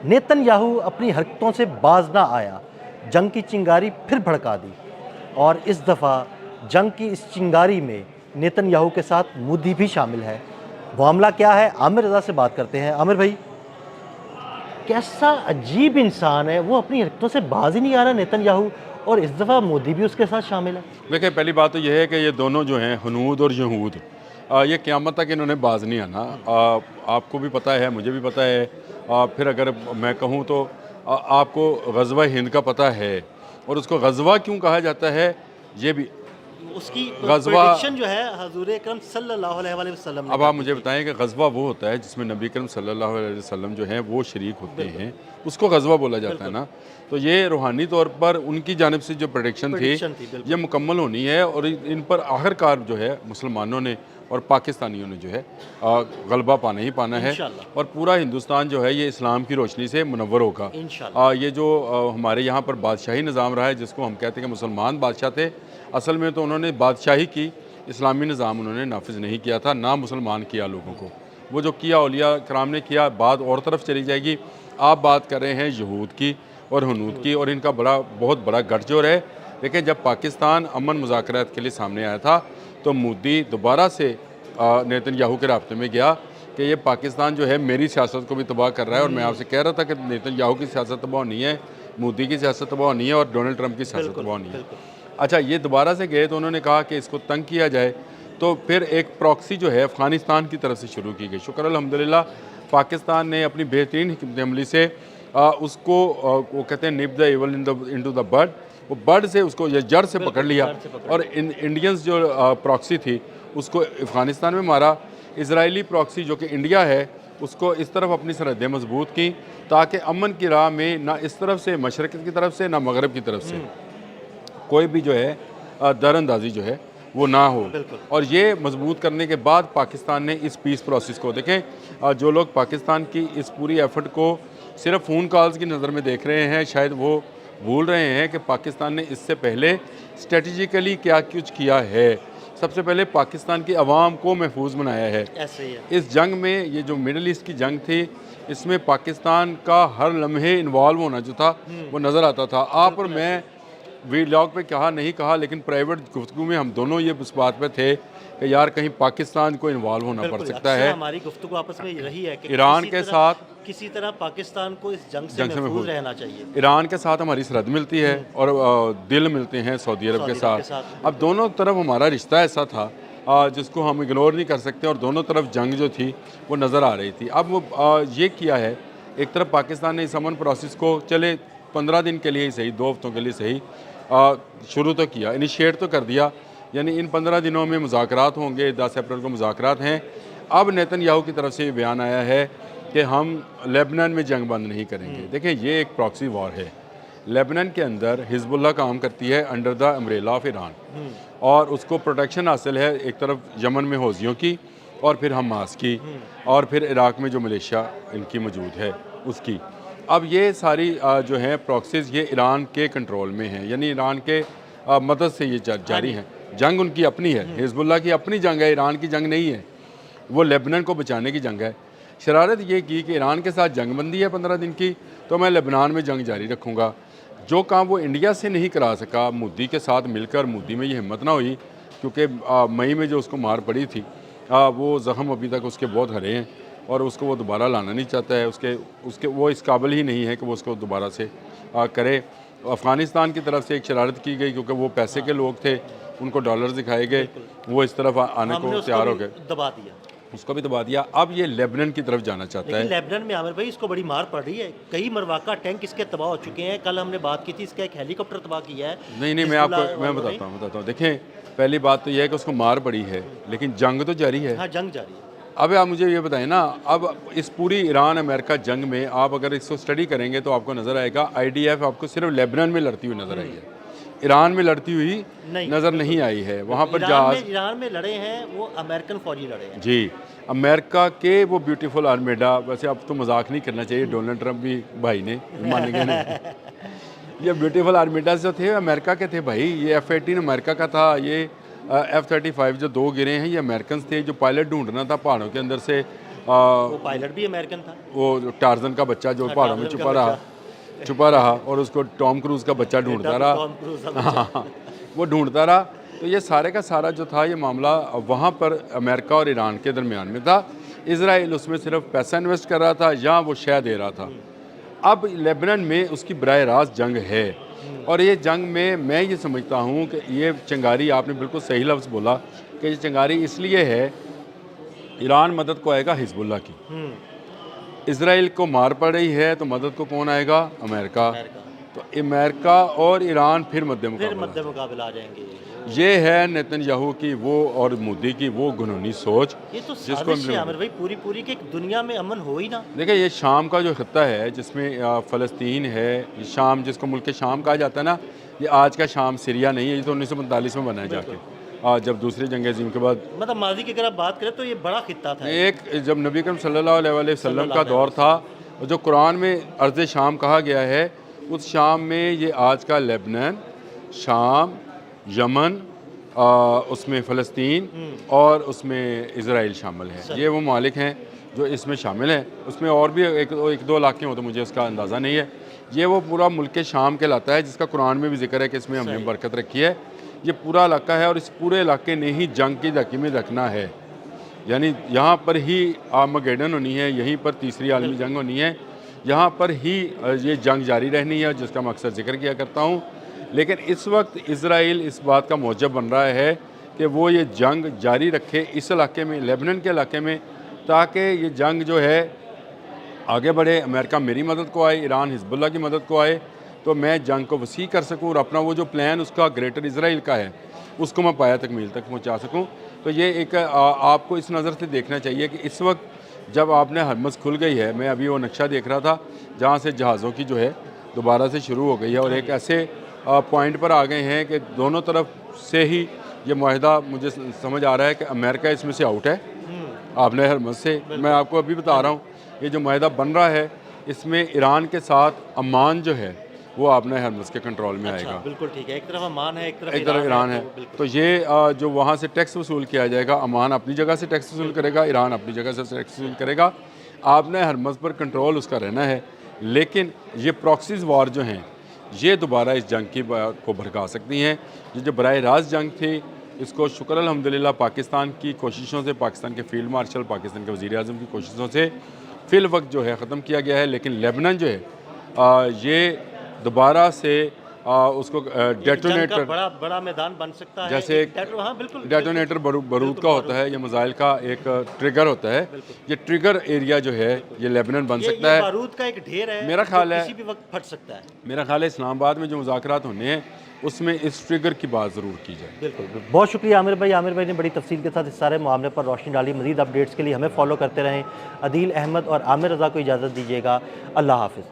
Netanyahu अपनी हरकतों से बाज ना आया, जंग की चिंगारी फिर भड़का दी और इस दफ़ा जंग की इस चिंगारी में नेतन्याहू के साथ मोदी भी शामिल है। मामला क्या है, आमिर रज़ा से बात करते हैं। आमिर भाई, कैसा अजीब इंसान है, वो अपनी हरकतों से बाज ही नहीं आ रहा नेतन्याहू, और इस दफ़ा मोदी भी उसके साथ शामिल है। देखिए, पहली बात तो यह है कि ये दोनों जो हैं हनूद और यहूद, ये क़यामत तक इन्होंने बाज नहीं आना। आपको भी पता है, मुझे भी पता है। फिर अगर मैं कहूँ तो आपको ग़ज़वा हिंद का पता है, और उसको ग़ज़वा क्यों कहा जाता है ये भी उसकी ग़ज़वा। प्रेडिक्शन जो है हज़ूर अकरम सल्लल्लाहु अलैहि वसल्लम ने अब आप की मुझे थी। बताएं कि ग़ज़वा वो होता है जिसमें नबी करीम सल्लल्लाहु अलैहि वसल्लम जो हैं वो शरीक होते हैं, उसको ग़ज़वा बोला जाता है ना। तो ये रूहानी तौर पर उनकी जानिब से जो प्रेडिक्शन थी बिल्कुल। ये मुकम्मल होनी है, और इन पर आखिरकार जो है मुसलमानों ने और पाकिस्तानियों ने जो है गलबा पाना ही पाना है, इंशाल्लाह। और पूरा हिंदुस्तान जो है ये इस्लाम की रोशनी से मुनव्वर होगा। इंशाल्लाह। ये जो हमारे यहाँ पर बादशाही निज़ाम रहा है, जिसको हम कहते हैं कि मुसलमान बादशाह थे, असल में तो उन्होंने बादशाही की, इस्लामी निज़ाम उन्होंने नाफिज नहीं किया था, ना मुसलमान किया लोगों को। वो जो किया औलिया कराम ने किया, बात और तरफ चली जाएगी। आप बात कर रहे हैं यहूद की और हनूद की, और इनका बहुत बड़ा गठजोड़ है। लेकिन जब पाकिस्तान अमन मुज़ाकरात के लिए सामने आया था तो मोदी दोबारा से नेतन्याहू के राब्ते में गया कि ये पाकिस्तान जो है मेरी सियासत को भी तबाह कर रहा है, और मैं आपसे कह रहा था कि नेतन्याहू की सियासत तबाह नहीं है, मोदी की सियासत तबाह नहीं है, और डोनाल्ड ट्रंप की सियासत तबाह नहीं है। अच्छा, ये दोबारा से गए तो उन्होंने कहा कि इसको तंग किया जाए, तो फिर एक प्रॉक्सी जो है अफ़गानिस्तान की तरफ से शुरू की गई। शुक्र अल्हम्दुलिल्लाह, पाकिस्तान ने अपनी बेहतरीन हिकमत अमली से उसको वो कहते हैं nip the evil into the bird, वो बर्ड से उसको ये जड़ से पकड़ लिया, और इंडियंस जो प्रॉक्सी थी उसको अफ़गानिस्तान में मारा। इजरायली प्रॉक्सी जो कि इंडिया है उसको इस तरफ अपनी सरहदें मजबूत की, ताकि अमन की राह में ना इस तरफ से मशरक़ की तरफ से ना मगरब की तरफ से कोई भी जो है दरअंदाजी जो है वो ना हो। और ये मजबूत करने के बाद पाकिस्तान ने इस पीस प्रोसेस को देखें। जो लोग पाकिस्तान की इस पूरी एफर्ट को सिर्फ फ़ोन कॉल्स की नज़र में देख रहे हैं, शायद वो भूल रहे हैं कि पाकिस्तान ने इससे पहले स्ट्रेटजिकली क्या कुछ किया है। सबसे पहले पाकिस्तान की आवाम को महफूज बनाया है। ऐसे ही है। इस जंग में, ये जो मिडल ईस्ट की जंग थी, इसमें पाकिस्तान का हर लम्हे इन्वॉल्व होना जो था वो नज़र आता था। आप और मैं वीलॉग पे कहा नहीं कहा, लेकिन प्राइवेट गुफ्तगू में हम दोनों ये इस बात पे थे कि यार कहीं पाकिस्तान को इन्वॉल्व होना पड़ सकता है। हमारी गुफ्तगू आपस में रही है कि ईरान के साथ किसी तरह पाकिस्तान को इस जंग से महफूज रहना चाहिए। ईरान के साथ हमारी सरहद मिलती है, और दिल मिलते हैं सऊदी अरब के साथ। अब दोनों तरफ हमारा रिश्ता ऐसा था जिसको हम इग्नोर नहीं कर सकते, और दोनों तरफ जंग जो थी वो नज़र आ रही थी। अब वो ये किया है, एक तरफ पाकिस्तान ने इस अमन प्रोसेस को चले 15 दिन के लिए ही सही, 2 हफ्तों के लिए सही, शुरू तो किया, इनिशिएट तो कर दिया। यानी इन 15 दिनों में मुज़ाकरात होंगे, 10 अप्रैल को मुज़ाकरात हैं। अब नेतन्याहू की तरफ से ये बयान आया है कि हम लेबनान में जंग बंद नहीं करेंगे। देखिए, ये एक प्रॉक्सी वॉर है। लेबनान के अंदर हिजबुल्लाह काम करती है under the umbrella of Iran, और उसको प्रोटेक्शन हासिल है एक तरफ यमन में हौजियों की, और फिर हमास की, और फिर इराक़ में जो मलेशिया इनकी मौजूद है उसकी। अब ये सारी जो हैं प्रॉक्सीज़ ये ईरान के कंट्रोल में हैं, यानी ईरान के मदद से ये जारी हैं। जंग उनकी अपनी है, हिजबुल्लाह की अपनी जंग है, ईरान की जंग नहीं है। वो लेबनान को बचाने की जंग है। शरारत ये की कि ईरान के साथ जंग बंदी है 15 दिन की, तो मैं लेबनान में जंग जारी रखूँगा। जो काम वो इंडिया से नहीं करा सका मोदी के साथ मिलकर, मोदी में ये हिम्मत ना हुई, क्योंकि मई में जो उसको मार पड़ी थी वो ज़ख्म अभी तक उसके बहुत हरे हैं, और उसको वो दोबारा लाना नहीं चाहता है। उसके वो इस काबिल ही नहीं है कि वो उसको दोबारा से करे। अफ़गानिस्तान की तरफ से एक शरारत की गई, क्योंकि वो पैसे के लोग थे, उनको डॉलर दिखाए गए, वो इस तरफ आने को तैयार हो गए, दबा दिया, उसको भी दबा दिया। अब ये लेबनान की तरफ जाना चाहता है। लेबनान में आमिर भाई इसको बड़ी मार पड़ रही है, कई मरवाका टैंक इसके तबाह हो चुके हैं। कल हमने बात की थी, इसका एक हेलीकॉप्टर तबाह किया है। नहीं, मैं बताता हूँ। देखें, पहली बात तो यह है कि उसको मार पड़ी है, लेकिन जंग तो जारी है। हाँ, जंग जारी है। अब आप मुझे ये बताएं ना, अब इस पूरी ईरान अमेरिका जंग में आप अगर इसको स्टडी करेंगे तो आपको नज़र आएगा IDF आपको सिर्फ लेबनान में लड़ती हुई नज़र आई है, ईरान में लड़ती हुई नज़र नहीं आई है। वहाँ पर जहाज ईरान में लड़े हैं वो अमेरिकन फौजी लड़े हैं जी, अमेरिका के वो ब्यूटीफुल आर्मेडा। वैसे अब तो मजाक नहीं करना चाहिए, डोनाल्ड ट्रंप भी भाई ने मानेंगे नहीं। ये ब्यूटीफुल आर्मेडास जो थे अमेरिका के थे भाई, ये F-18 अमेरिका का था, ये F-35 जो 2 गिरे हैं ये अमेरिकन थे। जो पायलट ढूंढना था पहाड़ों के अंदर से वो पायलट भी अमेरिकन था। वो जो टार्जन का बच्चा जो पहाड़ों में टार्ज़न का छुपा रहा और उसको टॉम क्रूज का बच्चा ढूंढता रहा। टॉम क्रूज़ का बच्चा। हाँ, वो ढूंढता रहा। तो ये सारे का सारा जो था ये मामला वहाँ पर अमेरिका और ईरान के दरमियान में था। इजराइल उसमें सिर्फ पैसा इन्वेस्ट कर रहा था या वो शय दे रहा था। अब लेबनान में उसकी बराह रास्त जंग है और ये जंग में मैं ये समझता हूँ कि ये चिंगारी, आपने बिल्कुल सही लफ्ज़ बोला कि ये चिंगारी इसलिए है, ईरान मदद को आएगा हिजबुल्लाह की, इजराइल को मार पड़ रही है तो मदद को कौन आएगा? अमेरिका। तो अमेरिका और ईरान फिर मध्य मुकाबला आ जाएंगे। ये है नेतन्याहू की वो और मोदी की वो घिनौनी सोच। ये तो साजिश है आमिर भाई पूरी की दुनिया में अमन हो ही ना। देखिए ये शाम का जो खत्ता है जिसमें फ़लस्तीन है, ये शाम जिसको मुल्क शाम कहा जाता है ना, ये आज का शाम सीरिया नहीं है, ये तो 1945 में बना है जाके, जब दूसरी जंग अज़ीम के बाद। मतलब माजी की अगर आप बात करें तो ये बड़ा खित्ता था। एक जब नबी करीम सल्लल्लाहु अलैहि वसल्लम का दौर था, जो कुरान में अर्ज़ शाम कहा गया है, उस शाम में ये आज का लेबनान, शाम, यमन, उसमें फ़लस्तीन और उसमें इज़राइल शामिल है। ये वो मालिक हैं जो इसमें शामिल हैं। उसमें और भी एक दो इलाके हो तो मुझे उसका अंदाज़ा नहीं है। ये वो पूरा मुल्क शाम कहलाता है जिसका कुरान में भी जिक्र है कि इसमें हमने बरकत रखी है। ये पूरा इलाका है और इस पूरे इलाके ने ही जंग की हकीमी रखना है, यानी यहाँ पर ही आर्मगेडन होनी है, यहीं पर तीसरी आलमी जंग होनी है, यहाँ पर ही ये जंग जारी रहनी है जिसका मकसद जिक्र किया करता हूँ। लेकिन इस वक्त इज़राइल इस बात का मौजब बन रहा है कि वो ये जंग जारी रखे इस इलाके में, लेबनान के इलाके में, ताकि ये जंग जो है आगे बढ़े, अमेरिका मेरी मदद को आए, ईरान हिजबुल्लाह की मदद को आए, तो मैं जंग को वसी कर सकूँ और अपना वो जो प्लान उसका ग्रेटर इज़राइल का है उसको मैं पाया तकमील तक पहुँचा सकूँ। तो ये एक आपको इस नज़र से देखना चाहिए कि इस वक्त जब आपने हरमस खुल गई है, मैं अभी वो नक्शा देख रहा था जहाँ से जहाज़ों की जो है दोबारा से शुरू हो गई है और एक ऐसे पॉइंट पर आ गए हैं कि दोनों तरफ से ही ये माहिदा मुझे समझ आ रहा है कि अमेरिका इसमें से आउट है। आपने हरमस से, मैं आपको अभी बता रहा हूँ, ये जो माहिदा बन रहा है इसमें ईरान के साथ अमान जो है वो आपने हरमस के कंट्रोल में आएगा। बिल्कुल ठीक है, एक तरफ अमान है, एक तरफ ईरान है। तो ये जो वहाँ से टैक्स वसूल किया जाएगा, अमान अपनी जगह से टैक्स वसूल करेगा, ईरान अपनी जगह से टैक्स वसूल करेगा। आपने हरमस पर कंट्रोल उसका रहना है। लेकिन ये प्रॉक्सीज वार जो हैं ये दोबारा इस जंग की को भड़का सकती हैं। ये जो बराह रास्त जंग थी इसको शुक्र अल्हम्दुलिल्लाह पाकिस्तान की कोशिशों से, पाकिस्तान के फील्ड मार्शल, पाकिस्तान के वज़ीर आज़म की कोशिशों से फ़िल वक्त जो है ख़त्म किया गया है। लेकिन लेबनान जो है ये दोबारा से उसको डेटोनेटर, बड़ा मैदान बन सकता है। जैसे डेटोनेटर बारूद का होता है, ये मिसाइल का एक ट्रिगर होता है, ये ट्रिगर एरिया जो है ये लेबनान बन सकता है। बारूद का एक ढेर है, मेरा ख्याल है किसी भी वक्त फट सकता है। मेरा ख्याल है इस्लामाबाद में जो मुज़ाकरात होने हैं उसमें इस ट्रिगर की बात ज़रूर की जाए। बिल्कुल, बहुत शुक्रिया आमिर भाई। आमिर भाई ने बड़ी तफसील के साथ इस सारे मामले पर रोशनी डाली। मज़ीद अपडेट्स के लिए हमें फॉलो करते रहें। अदील अहमद और आमिर रज़ा को इजाज़त दीजिएगा। अल्लाह हाफ़िज़।